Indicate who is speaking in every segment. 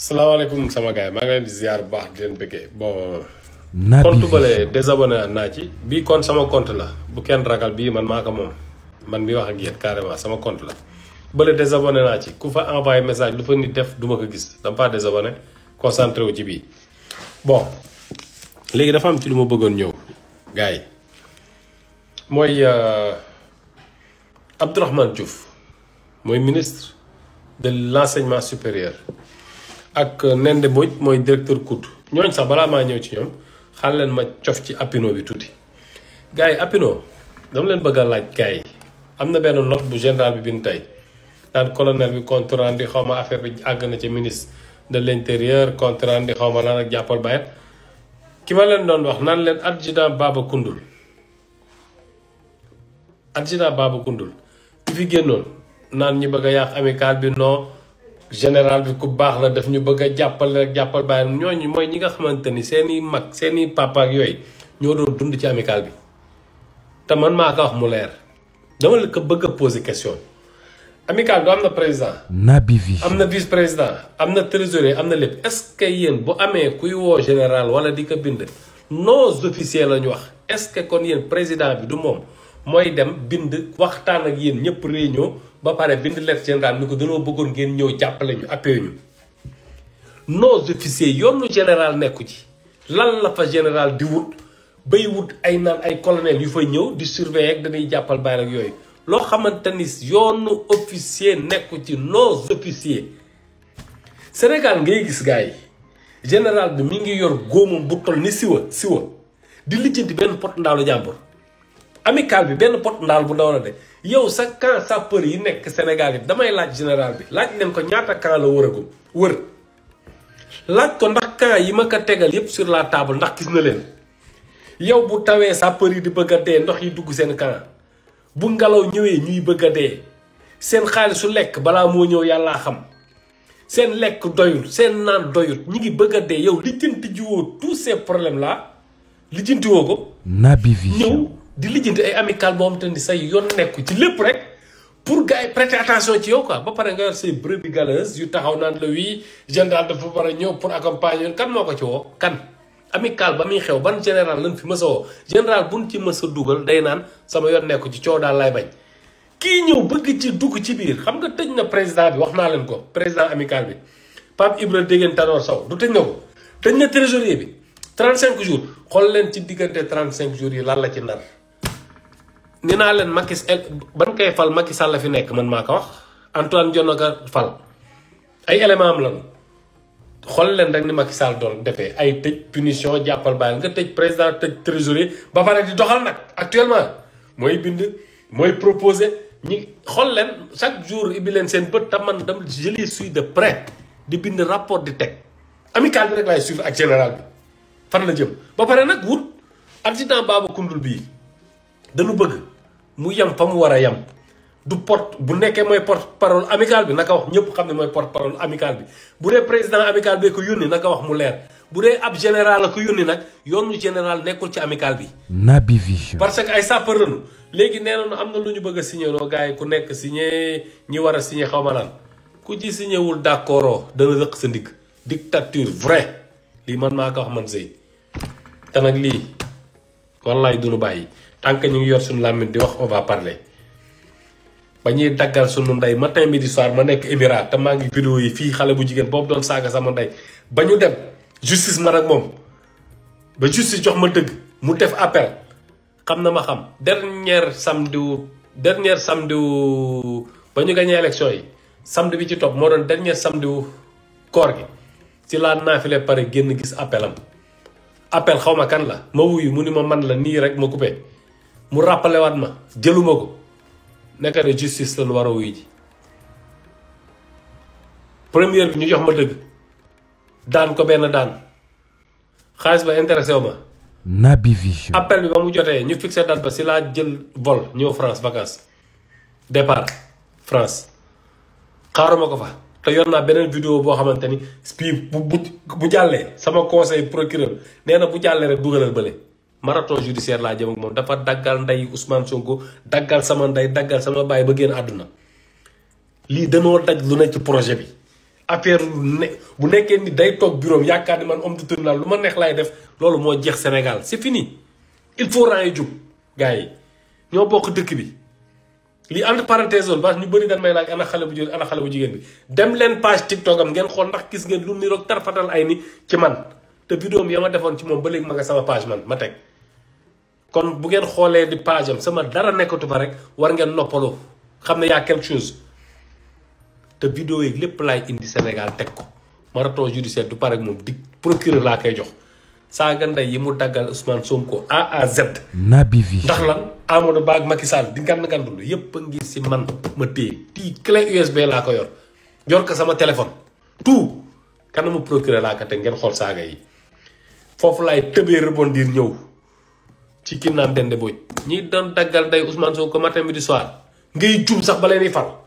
Speaker 1: salaamaaleykum sama gars yi maa ngi leen di ziar bu baax di leen bëggee bon. compte bële désabonné naa ci bii compte sama compte la bu kenn ragal bii man maa ko moom man mi wax ak yéen carrément sama compte la. bële désabonné naa ci ku fa envoyé message lu fa nit def du ma ko gis dama faa désabonné concentré wu ci bii. bon léegi dafa am ci lu ma bëggoon ñëw gars yi mooy Abdourahmane Diouf mooy ministre de l'enseignement supérieur. ak Nende Mbodj mooy directeur COUD ñooñ sax balaa maa ñëw ci ñoom xaal leen ma cof ci Apino bi tuuti gars yi Apino dama leen bëgg a laaj gars yi am na benn note bu général bi bind tey naan colonel bi compte rendu xaw ma affaire bi àgg na ci ministre de l'intérieur compte rendu xaw ma lan ak jàppal bàyyet ki ma leen doon wax naan leen adjudant Baba Koundoul ki fi génnoon naan ñi bëgg a yàq amical bi non général bi ku baax la daf ñu bëgg a jàppale rek jàppal bàyyi ñooñu mooy ñi nga xamante ni seeni mag seeni papa ak yooyu ñoo doon dund ci amical bi te man maa ko wax mu leer dama la ko bëgg a poser question amical bi am na président
Speaker 2: Naby Vision
Speaker 1: am na vice président am na trésorier am na lépp est-ce que yéen bu amee kuy woo général wala di ko bind nos officiers la ñu wax est-ce que kon yéen président bi du moom mooy dem bind waxtaan ak yéen ñëpp réunion ba pare bind lettre général ni ko dañoo bëggoon ngeen ñëw jàppale ñu appuyé ñu nos officiers yoonu général nekku ci lan la fa général di wut bay wut ay naan ay colonel yu fay ñëw di surveiller ak dañuy jàppal bàyyi ak yooyu loo xamante ni yoonu officier nekku ci nos officiers Sénégal ngay gis gars yi général bi mi ngi yor góomam bu toll ni siwa di lijjanti benn pot ndaalu jàmbur amical bi benn pot ndaal bu ndaw la de yow sa camp sapeur yi nekk Sénégal yi damay laaj général bi laaj leen ko ñaata camp la wër laaj ko ndax camp yi ma ko tegal yépp sur la table ndax gis na leen yow bu tawee sapeur yi di bëgg a dee ndox yi dugg seen camp bu ngelaw ñëwee ñuy bëgg a dee seen xaalisu lekk balaa moo ñëw yàllaa xam seen lekk doyul seen naan doyut ñi ngi bëgg a dee yow lijjanti jiwoo tous ces problèmes là lijjanti woo ko
Speaker 2: Naby Vision
Speaker 1: ñëw di lijjanti ay amical boo xam te ni say yoon nekku ci lépp rek pour gars yi prêter attention ci yow quoi ba pare nga yor say brebis galeuses yu taxaw naan la wii général dafa war a ñëw pour accompagner kan moo ko ci woo kan amical ba muy xew ban général lañ fi mës a woo général buñ ci mës a dugal day naan sama yoon nekku ci coow daal lay bañ kii ñëw bëgg ci dugg ci biir xam nga tëj na président bi wax naa leen ko président amical bi Pape Ibra Dégène Tanor Sow du tëj na ko tëj na trésorier bi 35 jours xool leen ci diggante 35 jours yi lan la ci nar ni naa leen Macky ban koy fal Macky Sall la fi nekk man maa ko wax Antoine Diome ka fal ay élément am lan xool leen rek ni Macky Sall doon defee ay tëj punition jàppal bàyyi nga tëj président tëj trésorier ba pare di doxal nag actuellement mooy bind mooy proposer ñi xool leen chaque jour ibi leen seen bët te man dam je les suis de près di bind rapport di teg amical bi rek laay suivre ak général bi fan la jëm ba pare nag wut adjudant Baba Koundoul bii dañu bëgg mu yem fa mu war a yem du porte bu nekkee mooy porte parole amical bi naka wax ñëpp xam ne mooy porte parole amical bi bu dee président amical bi ko yónni naka wax mu leer bu dee ab général la ko yónni nag yoonu général nekkul ci amical bi.
Speaker 2: Naby Vision
Speaker 1: parce que ay sapeur lañu léegi nee nañu am na lu ñu bëgg a signé loo gars yi ku nekk signé ñi war a signé xaw ma naan ku ci signé wul d'accord dana rëq sa ndigg dictature vrai lii man maa ko wax man sëy te nag lii wallaay duñu bàyyi. tant que ñu ngi yor suñu làmmiñ di wax on va parler ba ñuy daggal suñu ndey matin midi soir ma nekk émirat te maa ngi vidéo yi fii xale bu jigéen boobu doon saaga sama ndey ba ñu dem justice man ak moom ba justice jox ma dëgg mu def appel xam na ma xam dernier samedi ba ñu gagné élection yi samedi bi ci topp moo doon dernier samedi koor gi ci laa naafile pare génn gis appelam appel xaw ma kan la ma wuyu mu ni ma man la nii rek ma coupé mu rappelé waat ma jëluma ko nekk ne justice lañu war a wuyu ji première bi ñu jox ma dëgg daan ko benn daan xaalis ba intéressé wu ma.
Speaker 2: Naby Vision
Speaker 1: appel bi ba mu jotee ñu fixé date ba si laa jël vol ñëw France vacances départ France xaaruma ko fa te yor naa beneen vidéo boo xamante ni bii bu jàllee sama conseil procureur nee na bu jàllee rek dugalal bële marathon judiciaire laa jëm ak moom dafa daggal ndey Ousmane Sonko daggal sama ndey daggal sama baay ba génn àdduna lii danoo daj lu ne ci projet bi affaire bu nekkee ni day toog bureau yaakaar ni man homme de tribunal lu ma neex laay def loolu moo jeex Sénégal c'est fini il faut rang yi jub gars yi ñoo bokk dëkk bi li entre parenthèse woon parce que ñu bëri dañ may laaj ana xale bu jigéen bi dem leen page TikTok am ngeen xool ndax gis ngeen lu niroog tarfatal ay ni ci man te vidéo am ya ma defoon ci moom ba léegi ma nga sama page man ma teg kon bu ngeen xoolee di page am sama dara nekkatu fa rek war ngeen noppaloo xam ne y a quelque chose te vidéo yi lépp laay indi Sénégal teg ko marathon judiciaire du pare moom di procureur laa koy jox saaga ndey yi mu daggal Ousmane Sonko A à Z.
Speaker 2: Naby Vision.
Speaker 1: ndax lan Amadou Ba ak Macky Sall di ngand yépp a ngi si man ma téye tii clé USB laa ko yor ko sama téléphone tout kanamu procureur laa ko teg ngeen xool saaga yi foofu laay tëbee rebondir ñëw ci kii naan Dende Boy ñi doon daggal ndey Ousmane Sonko matin midi soir ngay jum sax ba leen di fal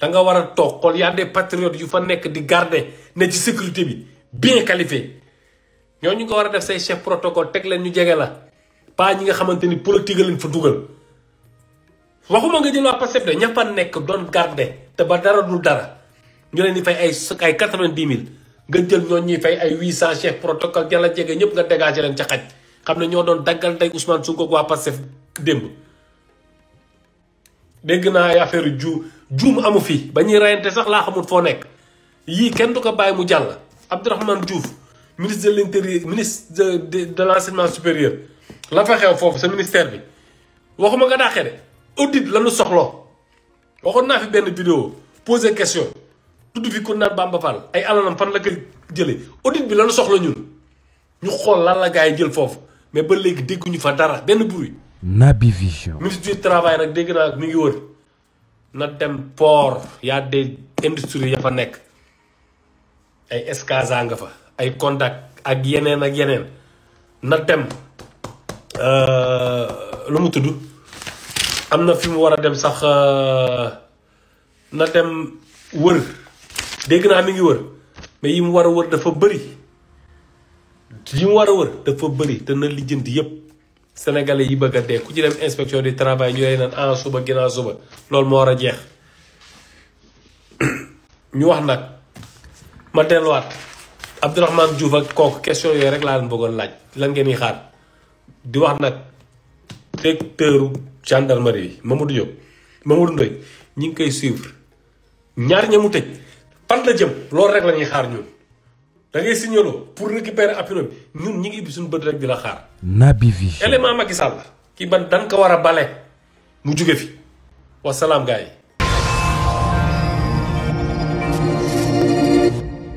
Speaker 1: da nga war a toog xool y a des patriotes yu fa nekk di garder ne ci sécurité bi bien qualifié ñooñu nga war a def say chef protocole teg leen ñu jege la pas ñi nga xamante ni politique leen fa dugal waxuma nga jël waa Pastef de ña fa nekk doon garder te ba dara dul dara ñu leen di fay ay 90 000 nga jël ñooñu ñuy fay ay 800 chef protocole jala jege ñëpp nga dégager leen ca xaj xam ne ñoo doon daggal tey Ousmane Sonko ak waa Pastef démb. dégg naa ay affaire juum amu fi ba ñuy reyante sax laa xamul foo nekk yii kenn du ko bàyyi mu jàll Abdourahmane Diouf ministre de l'intérieur ministre de l'enseignement supérieur la fa xew foofu sa ministère bi waxuma nga daaxee de audit la ñu soxloo waxoon naa fi benn vidéo poser question tudd fi ko naan Bamba Fall ay alalam fan la ko jëlee audit bi la ñu soxla ñun ñu xool lan la gars yi jël foofu mais ba léegi dégguñu fa dara benn bruit.
Speaker 2: Naby Vision.
Speaker 1: ministre du travail nag dégg naa mi ngi wër na dem port y a des industries ya fa nekk ay Escasa nga fa ay Condac ak yeneen na dem lu mu tudd am na fi mu war a dem sax na dem wër dégg naa mi ngi wër mais yi mu war a wër dafa bëri te na lijjanti yépp Sénégalais yi bëgg a dee ku ci dem inspection du travail ñu lay naan en suba ginnaaw suba loolu moo war a jeex ñu wax nag ma delluwaat Abdourahmane Diouf ak kooku question yooyu rek laa leen bëggoon laaj lan ngeen di xaar di wax nag directeur gendarmerie bi Mamadou Ndoye ñi ngi koy suivre ñaar ña mu tëj fan la jëm loolu rek la ñuy xaar ñun. da ngay signaloo pour récupérer appui bi ñun ñi ngi ibbi suñu bët rek di la xaar.
Speaker 2: Naby Vision.
Speaker 1: élément Macky Sall ki ban dañ ko war a bale mu jóge fi wasalaam gars yi.